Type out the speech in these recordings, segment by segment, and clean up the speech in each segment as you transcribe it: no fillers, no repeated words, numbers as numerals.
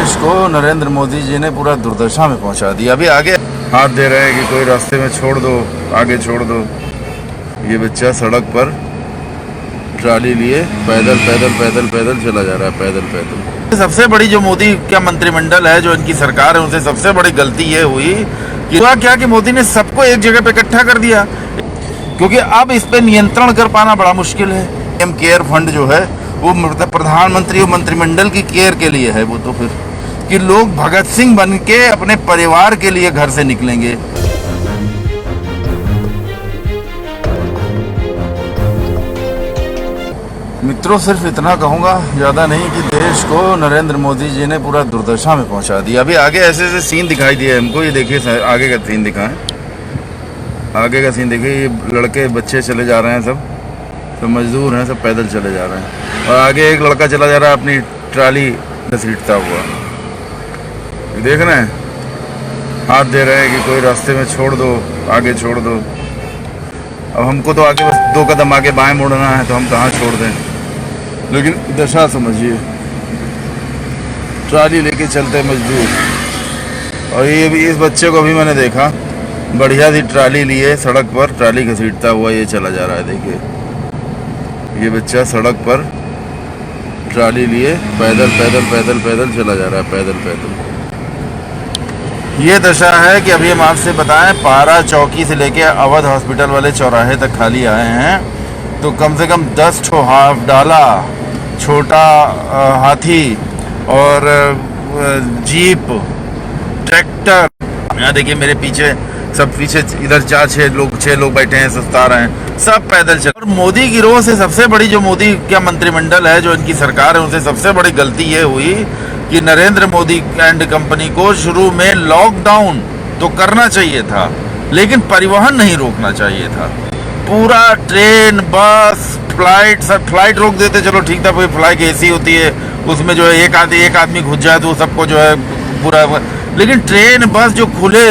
देश को नरेंद्र मोदी जी ने पूरा दुर्दशा में पहुंचा दिया। अभी आगे हाथ दे रहे हैं कि कोई रास्ते में छोड़ दो, आगे छोड़ दो। ये बच्चा सड़क पर ट्राली लिए पैदल पैदल पैदल पैदल चला जा रहा है, पैदल पैदल। सबसे बड़ी जो मोदी का मंत्रिमंडल है, जो इनकी सरकार है, उनसे सबसे बड़ी गलती ये हुई कि हुआ क्या कि मोदी ने सबको एक जगह पे इकट्ठा कर दिया, क्योंकि अब इस पे नियंत्रण कर पाना बड़ा मुश्किल है। पीएम केयर फंड जो है वो प्रधानमंत्री और मंत्रिमंडल की केयर के लिए है। वो तो फिर कि लोग भगत सिंह बन के अपने परिवार के लिए घर से निकलेंगे। मित्रों, सिर्फ इतना कहूंगा, ज्यादा नहीं, कि देश को नरेंद्र मोदी जी ने पूरा दुर्दशा में पहुंचा दिया। अभी आगे ऐसे ऐसे सीन दिखाई दिए हमको। ये देखिए आगे का सीन दिखाएं, आगे का सीन देखिए। ये लड़के बच्चे चले जा रहे हैं, सब मजदूर हैं, सब पैदल चले जा रहे हैं। और आगे एक लड़का चला जा रहा है अपनी ट्राली घसीटता हुआ। देख रहे हैं, हाथ दे रहे हैं कि कोई रास्ते में छोड़ दो, आगे छोड़ दो। अब हमको तो आगे बस 2 कदम आगे बाएं मुड़ना है, तो हम कहाँ छोड़ दें। लेकिन दशा समझिए, ट्राली लेके चलते मजदूर। और ये भी, इस बच्चे को भी मैंने देखा, बढ़िया सी ट्राली लिए सड़क पर ट्राली घसीटता हुआ ये चला जा रहा है। देखिए, ये बच्चा सड़क पर ट्राली लिए पैदल पैदल पैदल पैदल चला जा रहा है, पैदल पैदल। ये दशा है कि अभी हम आपसे बताएं, पारा चौकी से लेके अवध हॉस्पिटल वाले चौराहे तक खाली आए हैं, तो कम से कम 10 ठो हाफ डाला, छोटा हाथी और जीप, ट्रैक्टर। यहाँ देखिए मेरे पीछे, सब पीछे इधर 6 लोग बैठे हैं, सुस्ता रहे हैं, सब पैदल चल। और मोदी गिरोह से सबसे बड़ी जो मोदी का मंत्रिमंडल है, जो इनकी सरकार है, उनसे सबसे बड़ी गलती ये हुई कि नरेंद्र मोदी एंड कंपनी को शुरू में लॉकडाउन तो करना चाहिए था, लेकिन परिवहन नहीं रोकना चाहिए था। पूरा ट्रेन, बस, फ्लाइट, सब फ्लाइट रोक देते, चलो ठीक था, कोई फ्लाइट एसी होती है, उसमें जो है एक आदमी घुस जाए तो सबको जो है पूरा। लेकिन ट्रेन, बस जो खुले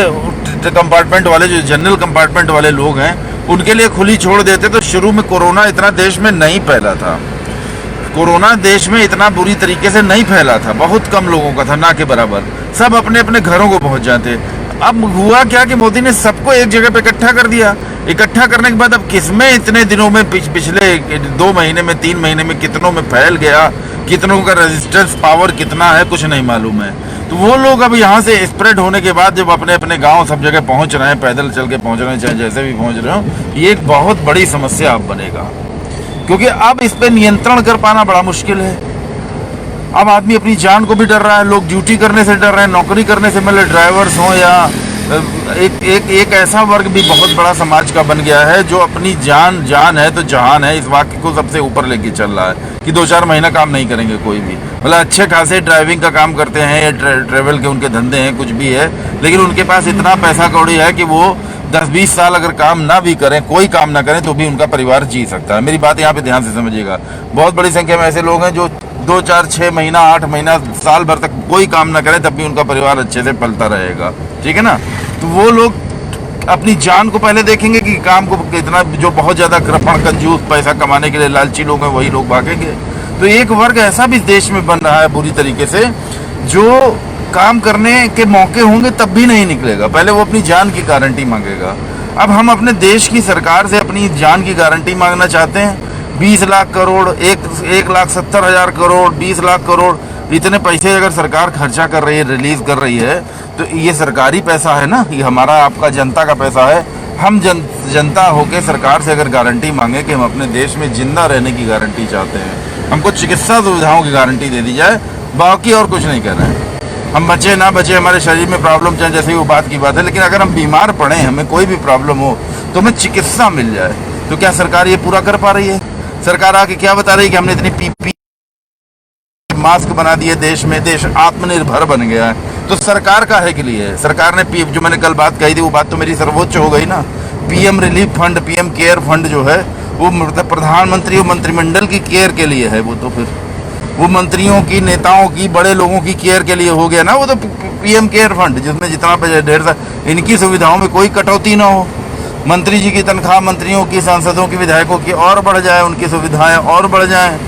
कंपार्टमेंट वाले, जो जनरल कंपार्टमेंट वाले लोग हैं, उनके लिए खुली छोड़ देते तो शुरू में कोरोना इतना देश में नहीं फैला था। कोरोना देश में इतना बुरी तरीके से नहीं फैला था, बहुत कम लोगों का था, ना के बराबर। सब अपने अपने घरों को पहुंच जाते। अब हुआ क्या कि मोदी ने सबको एक जगह पे इकट्ठा कर दिया। इकट्ठा करने के बाद अब किसमें इतने दिनों में, पिछले 2 महीने में, 3 महीने में कितनों में फैल गया, कितनों का रेजिस्टेंस पावर कितना है, कुछ नहीं मालूम है। तो वो लोग अब यहाँ से स्प्रेड होने के बाद जब अपने अपने गांव सब जगह पहुँच रहे हैं, पैदल चल के पहुँच रहे हैं, चाहे जैसे भी पहुँच रहे हो, ये एक बहुत बड़ी समस्या अब बनेगा, क्योंकि अब इस पे नियंत्रण कर पाना बड़ा मुश्किल है। अब आदमी अपनी जान को भी डर रहा है, लोग ड्यूटी करने से डर रहे हैं, नौकरी करने से, मतलब ड्राइवर्स हों या एक ऐसा वर्ग भी बहुत बड़ा समाज का बन गया है जो अपनी जान है तो जहान है, इस वाक्य को सबसे ऊपर लेके चल रहा है कि 2-4 महीना काम नहीं करेंगे कोई भी। मतलब अच्छे खासे ड्राइविंग का काम करते हैं या ट्रेवल के उनके धंधे हैं, कुछ भी है, लेकिन उनके पास इतना पैसा कौड़ी है कि वो 10-20 साल अगर काम ना भी करें, कोई काम ना करें, तो भी उनका परिवार जी सकता है। मेरी बात यहाँ पे ध्यान से समझिएगा। बहुत बड़ी संख्या में ऐसे लोग हैं जो 2-4, 6 महीना, 8 महीना, साल भर तक कोई काम ना करें, तब भी उनका परिवार अच्छे से पलता रहेगा, ठीक है ना। तो वो लोग अपनी जान को पहले देखेंगे कि काम को कितना, जो बहुत ज़्यादा कृपण, कंजूस, पैसा कमाने के लिए लालची लोग हैं, वही लोग भागेंगे। तो एक वर्ग ऐसा भी देश में बन रहा है बुरी तरीके से, जो काम करने के मौके होंगे तब भी नहीं निकलेगा, पहले वो अपनी जान की गारंटी मांगेगा। अब हम अपने देश की सरकार से अपनी जान की गारंटी मांगना चाहते हैं। 20 लाख करोड़, 1,70,000 करोड़, 20 लाख करोड़, इतने पैसे अगर सरकार खर्चा कर रही है, रिलीज कर रही है, तो ये सरकारी पैसा है ना, ये हमारा आपका जनता का पैसा है। हम जनता होके सरकार से अगर गारंटी मांगे कि हम अपने देश में जिंदा रहने की गारंटी चाहते हैं, हमको चिकित्सा सुविधाओं की गारंटी दे दी जाए, बाकी और कुछ नहीं कर रहे हैं। हम बचे ना बचे, हमारे शरीर में प्रॉब्लम चाहे जैसे ही वो बात की बात है, लेकिन अगर हम बीमार पड़े, हमें कोई भी प्रॉब्लम हो, तो हमें चिकित्सा मिल जाए। तो क्या सरकार ये पूरा कर पा रही है? सरकार आके क्या बता रही है कि हमने इतनी पीपी मास्क बना दिए देश में, देश आत्मनिर्भर बन गया है। तो सरकार काहे के लिए है? सरकार ने जो मैंने कल बात कही थी, वो बात तो मेरी सर्वोच्च हो गई ना। PM relief fund, PM care fund जो है, वो प्रधानमंत्री और मंत्रिमंडल की केयर के लिए है। वो तो फिर वो मंत्रियों की, नेताओं की, बड़े लोगों की केयर के लिए हो गया ना। वो तो पीएम केयर फंड, जिसमें जितना ढेर सा इनकी सुविधाओं में कोई कटौती ना हो। मंत्री जी की तनख्वाह, मंत्रियों की, सांसदों की, विधायकों की और बढ़ जाए, उनकी सुविधाएं और बढ़ जाएं।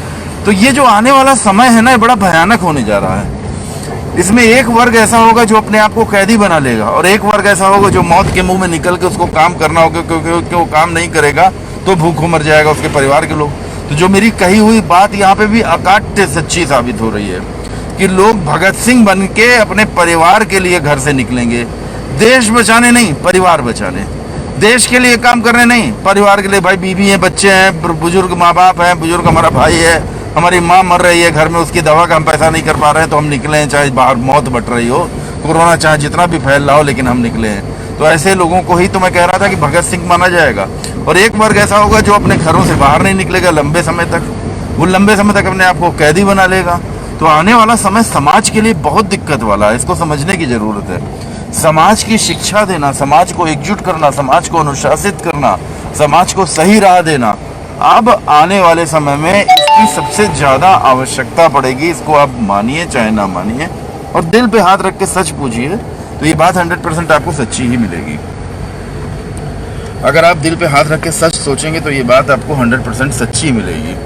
तो ये जो आने वाला समय है ना, ये बड़ा भयानक होने जा रहा है। इसमें एक वर्ग ऐसा होगा जो अपने आप को कैदी बना लेगा, और एक वर्ग ऐसा होगा जो मौत के मुंह में निकल के उसको काम करना होगा, क्योंकि वो काम नहीं करेगा तो भूखों मर जाएगा उसके परिवार के लोग। तो जो मेरी कही हुई बात यहाँ पे भी अकाट्य सच्ची साबित हो रही है कि लोग भगत सिंह बन के अपने परिवार के लिए घर से निकलेंगे, देश बचाने नहीं, परिवार बचाने। देश के लिए काम करने नहीं, परिवार के लिए। भाई बीवी हैं, बच्चे हैं, बुजुर्ग माँ बाप हैं, बुजुर्ग हमारा भाई है, हमारी माँ मर रही है घर में, उसकी दवा का हम पैसा नहीं कर पा रहे हैं, तो हम निकले हैं, चाहे बाहर मौत बट रही हो, कोरोना चाहे जितना भी फैल रहा हो, लेकिन हम निकले हैं। तो ऐसे लोगों को ही तो मैं कह रहा था कि भगत सिंह माना जाएगा। और एक वर्ग ऐसा होगा जो अपने घरों से बाहर नहीं निकलेगा लंबे समय तक, वो लंबे समय तक अपने आप को कैदी बना लेगा। तो आने वाला समय समाज के लिए बहुत दिक्कत वाला है, इसको समझने की जरूरत है। समाज की शिक्षा देना, समाज को एकजुट करना, समाज को अनुशासित करना, समाज को सही राह देना, अब आने वाले समय में इसकी सबसे ज्यादा आवश्यकता पड़ेगी। इसको आप मानिए चाहे ना मानिए, और दिल पे हाथ रख के सच पूछिए तो ये बात 100% आपको सच्ची ही मिलेगी। अगर आप दिल पे हाथ रख के सच सोचेंगे तो ये बात आपको 100% सच्ची मिलेगी।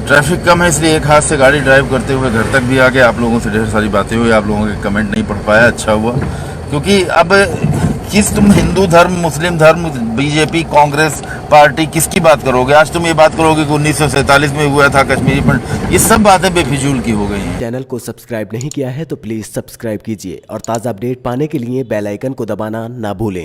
ट्रैफिक कम है इसलिए एक हाथ से गाड़ी ड्राइव करते हुए घर तक भी आ गए। आप लोगों से ढेर सारी बातें हुई, आप लोगों के कमेंट नहीं पढ़ पाया, अच्छा हुआ, क्योंकि अब तुम हिंदू धर्म, मुस्लिम धर्म, बीजेपी, कांग्रेस पार्टी किसकी बात करोगे? आज तुम ये बात करोगे कि 1947 में हुआ था कश्मीरी पंडित, ये सब बातें बेफिजूल की हो गई हैं। चैनल को सब्सक्राइब नहीं किया है तो प्लीज सब्सक्राइब कीजिए और ताज़ा अपडेट पाने के लिए बेल आइकन को दबाना ना भूलें।